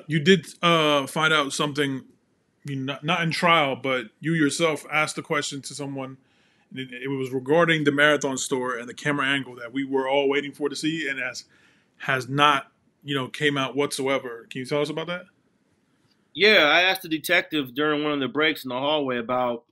you did find out something, not in trial, but you yourself asked a question to someone. It was regarding the Marathon store and the camera angle that we were all waiting for to see, and has not, came out whatsoever. Can you tell us about that? Yeah, I asked the detective during one of the breaks in the hallway about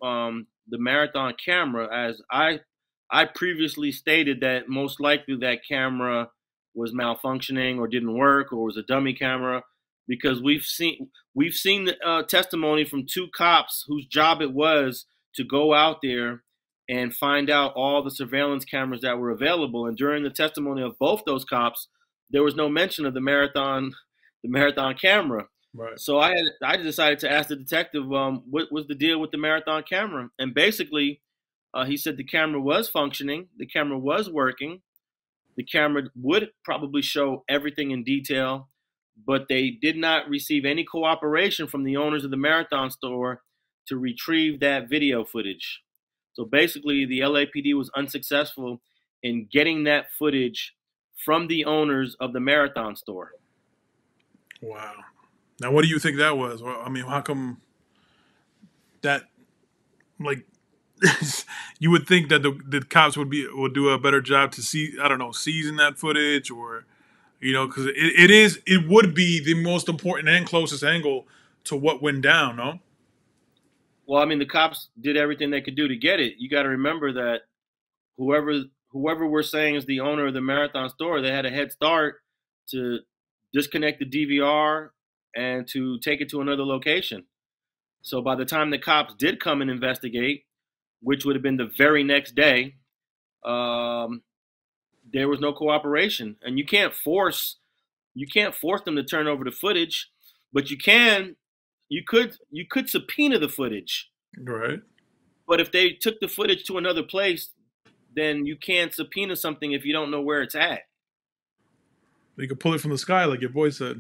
the Marathon camera, as I previously stated that most likely that camera was malfunctioning or didn't work or was a dummy camera, because we've seen testimony from two cops whose job it was to go out there and find out all the surveillance cameras that were available. And during the testimony of both those cops, there was no mention of the marathon camera. Right. So I decided to ask the detective, what was the deal with the marathon camera? And basically, he said the camera was functioning, the camera was working, the camera would probably show everything in detail, but they did not receive any cooperation from the owners of the marathon store to retrieve that video footage. So basically, the LAPD was unsuccessful in getting that footage from the owners of the marathon store. Wow. Now, what do you think that was? Well, I mean, how come that, like, you would think that the cops would do a better job to season that footage, or, because it would be the most important and closest angle to what went down, no? Well, I mean, the cops did everything they could do to get it. You got to remember that whoever we're saying is the owner of the marathon store, they had a head start to disconnect the DVR and to take it to another location. So by the time the cops did come and investigate, which would have been the very next day, there was no cooperation. And you can't force them to turn over the footage, but you could subpoena the footage. Right. But if they took the footage to another place, then you can't subpoena something if you don't know where it's at. You could pull it from the sky, like your boy said.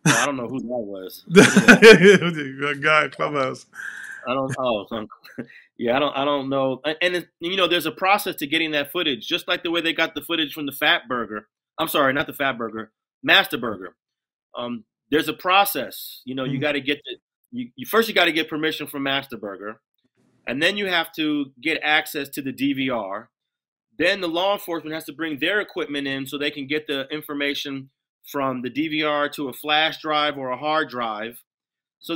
Well, I don't know who that was. That guy at Clubhouse. I don't. Oh, yeah. I don't know. And there's a process to getting that footage, just like the way they got the footage from the Fat Burger. I'm sorry, not the Fat Burger, Master Burger. There's a process. You got to get you first. You got to get permission from Master Burger, and then you have to get access to the DVR. Then the law enforcement has to bring their equipment in so they can get the information from the DVR to a flash drive or a hard drive. So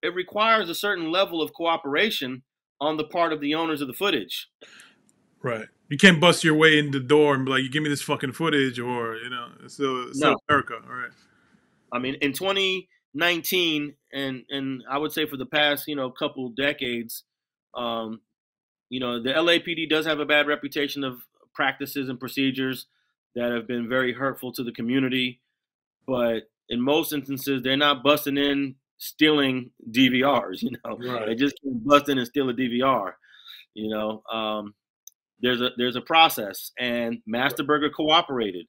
it requires a certain level of cooperation on the part of the owners of the footage. Right. You can't bust your way in the door and be like, "You give me this fucking footage," or it's still No. America, all right? I mean, in 2019, and I would say for the past couple decades, the LAPD does have a bad reputation of practices and procedures that have been very hurtful to the community. But in most instances, they're not busting in stealing DVRs. Right. They just can't bust in and steal a DVR. There's a process, and Master Burger cooperated,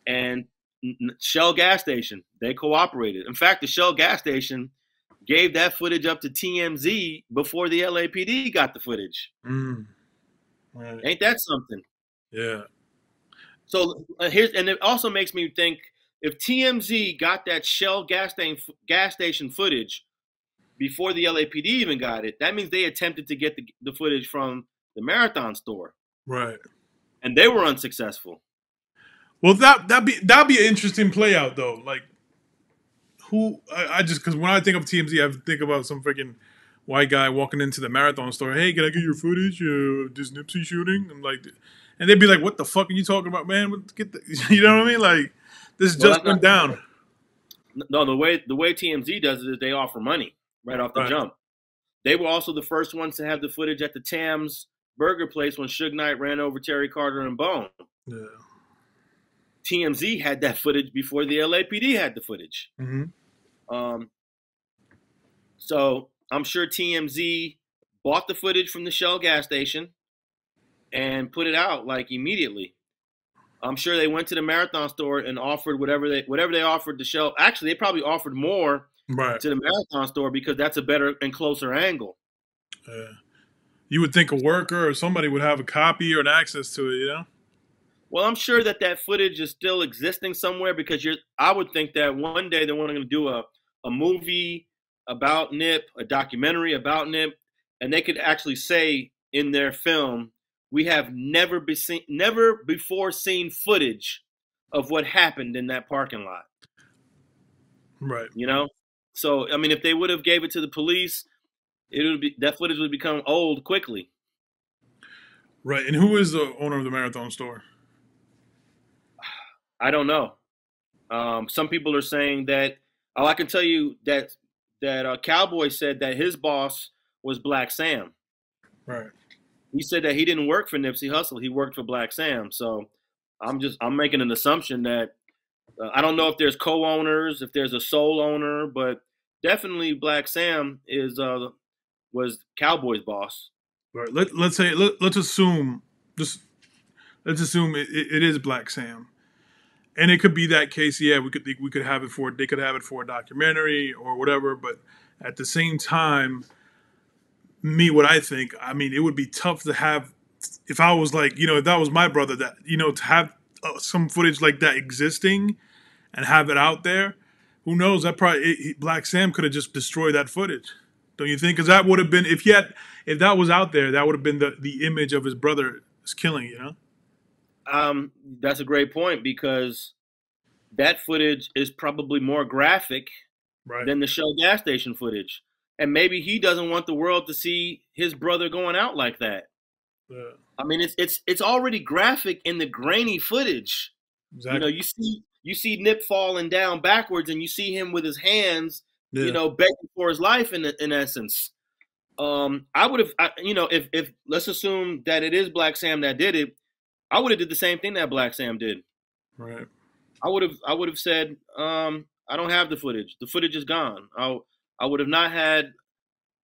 and Shell gas station, they cooperated. In fact, the Shell gas station gave that footage up to TMZ before the LAPD got the footage. Right. Ain't that something? Yeah. So and it also makes me think, if TMZ got that Shell gas station footage before the LAPD even got it, that means they attempted to get the footage from the Marathon store. Right. And they were unsuccessful. Well, that'd be an interesting play out though. Like, who I just, because when I think of TMZ, I think about some freaking white guy walking into the Marathon store. "Hey, can I get your footage? This Nipsey shooting?" And they'd be like, "What the fuck are you talking about, man? You know what I mean? Like, this just went down." No, the way TMZ does it is they offer money right off the jump. They were also the first ones to have the footage at the Tam's Burger place when Suge Knight ran over Terry Carter and Bone. Yeah. TMZ had that footage before the LAPD had the footage. Mm-hmm. So I'm sure TMZ bought the footage from the Shell gas station and put it out like immediately. I'm sure they went to the Marathon store and offered whatever they offered the Shell. Actually, they probably offered more to the Marathon store because that's a better and closer angle. You would think a worker or somebody would have a copy or an access to it, Well, I'm sure that that footage is still existing somewhere because I would think that one day they're going to do a movie about Nip, a documentary about Nip, and they could actually say in their film, we have never before seen footage of what happened in that parking lot. Right. You know, so I mean, if they would have gave it to the police, it would be that footage would become old quickly. Right. And who is the owner of the Marathon store? I don't know. Some people are saying that. Oh, I can tell you that Cowboy said that his boss was Black Sam. Right. He said that he didn't work for Nipsey Hussle; he worked for Black Sam. So I'm making an assumption that I don't know if there's co-owners, if there's a sole owner, but definitely Black Sam is was Cowboy's boss. Right. Let's assume just let's assume it is Black Sam. And it could be that case, yeah. We could have it for they could have it for a documentary or whatever. But at the same time, what I think, I mean, it would be tough to have if I was like, if that was my brother, that to have some footage like that existing and have it out there. Who knows? That probably Black Sam could have just destroyed that footage. Don't you think? Because that would have been if that was out there, that would have been the image of his brother's killing. That's a great point because that footage is probably more graphic Right. than the Shell gas station footage. And maybe he doesn't want the world to see his brother going out like that. Yeah. I mean, it's already graphic in the grainy footage. Exactly. You see Nip falling down backwards, and you see him with his hands, Yeah. begging for his life in essence. I would have, if let's assume that it is Black Sam that did it, I would have did the same thing that Black Sam did. Right. I would have said, I don't have the footage. The footage is gone. I would have not had.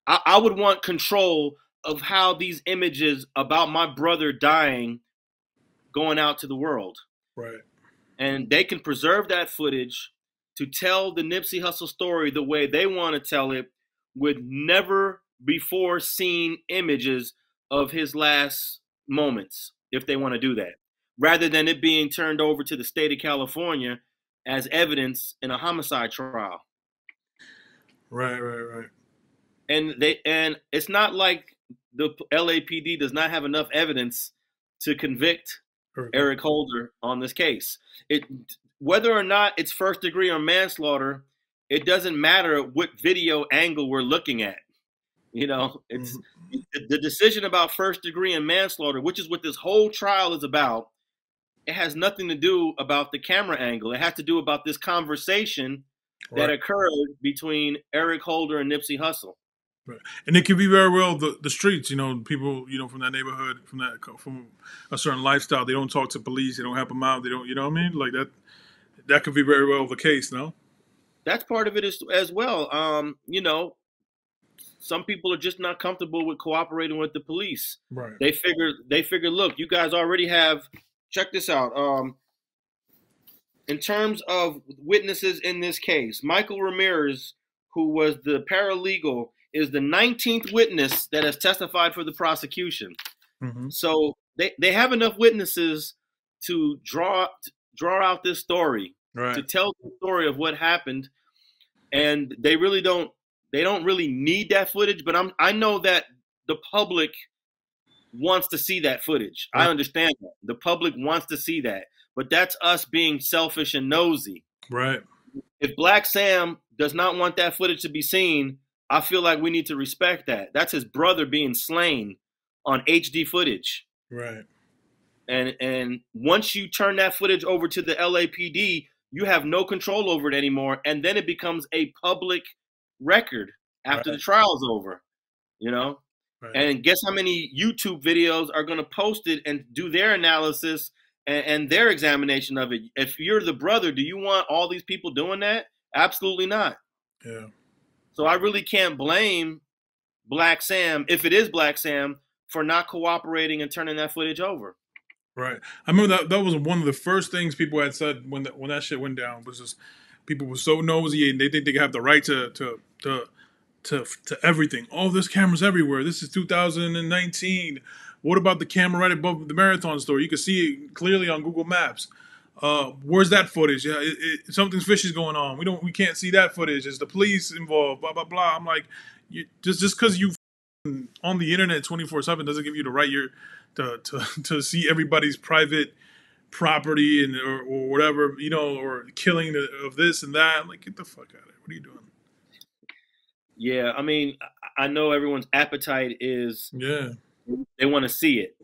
I would want control of how these images about my brother dying going out to the world, Right. and they can preserve that footage to tell the Nipsey Hussle story the way they want to tell it, with never before seen images of his last moments, if they want to do that, rather than it being turned over to the state of California as evidence in a homicide trial. Right. Right. Right. And it's not like the LAPD does not have enough evidence to convict Perfect. Eric Holder on this case. Whether or not it's first degree or manslaughter, it doesn't matter what video angle we're looking at. It's the decision about first degree and manslaughter, which is what this whole trial is about. It has nothing to do about the camera angle. It has to do about this conversation that occurred between Eric Holder and Nipsey Hussle. Right. And it could be very well the streets, people, from that neighborhood, from a certain lifestyle. They don't talk to police. They don't help them out. They don't, you know what I mean? Like that. That could be very well the case, no? That's part of it as well. Some people are just not comfortable with cooperating with the police. Right. They figure, look, you guys already have. Check this out. In terms of witnesses in this case, Michael Ramirez, who was the paralegal, is the 19th witness that has testified for the prosecution. Mm-hmm. So they have enough witnesses to draw out this story, right, to tell the story of what happened, and they don't really need that footage. But I know that the public wants to see that footage. Right. I understand that the public wants to see that, but that's us being selfish and nosy. Right. If Black Sam does not want that footage to be seen, I feel like we need to respect that. That's his brother being slain on HD footage. Right. And once you turn that footage over to the LAPD, you have no control over it anymore. And then it becomes a public record after the trial's over, Right. And guess how many YouTube videos are going to post it and do their analysis and their examination of it? If you're the brother, do you want all these people doing that? Absolutely not. Yeah. So I really can't blame Black Sam, if it is Black Sam, for not cooperating and turning that footage over. Right. I remember that was one of the first things people had said when that shit went down, was just people were so nosy and they think they have the right to everything. Oh, there's cameras everywhere. This is 2019. What about the camera right above the marathon store? You can see it clearly on Google Maps. Where's that footage? Yeah, something's fishy going on. We can't see that footage. Is the police involved? Blah blah blah. I'm like, just because you on the internet 24/7 doesn't give you the right to see everybody's private property and or whatever, or killing of this and that. I'm like, get the fuck out of here. What are you doing? Yeah, I mean, I know everyone's appetite is Yeah. they want to see it,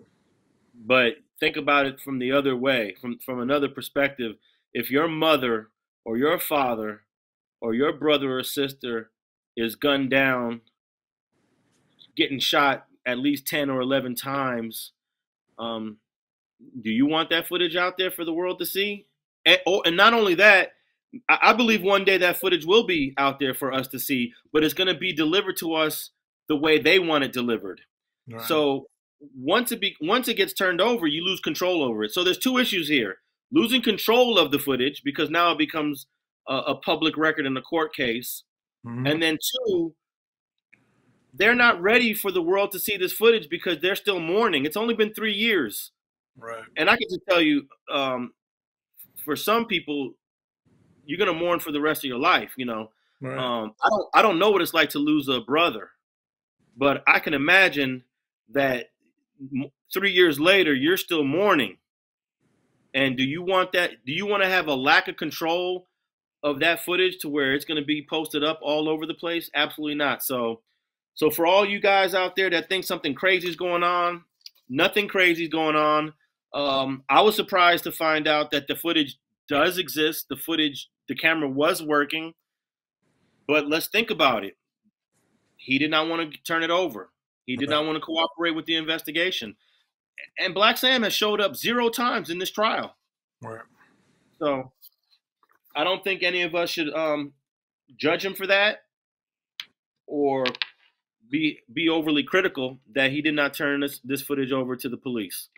but think about it from the other way, from another perspective. If your mother or your father or your brother or sister is gunned down, getting shot at least 10 or 11 times, do you want that footage out there for the world to see? And not only that, I believe one day that footage will be out there for us to see, but it's going to be delivered to us the way they want it delivered. Right. So once it gets turned over, you lose control over it. So there's two issues here: losing control of the footage because now it becomes a public record in a court case, and then two, they're not ready for the world to see this footage because they're still mourning. It's only been 3 years, Right. and I can just tell you, for some people, you're gonna mourn for the rest of your life. Right. I don't know what it's like to lose a brother, but I can imagine that 3 years later you're still mourning. And do you want that? Do you want to have a lack of control of that footage to where it's going to be posted up all over the place? Absolutely not. So for all you guys out there that think something crazy is going on, nothing crazy is going on. I was surprised to find out that the footage does exist. The camera was working. But let's think about it. He did not want to turn it over. He did not want to cooperate with the investigation. And Black Sam has showed up 0 times in this trial. Right. So I don't think any of us should judge him for that or be overly critical that he did not turn this footage over to the police.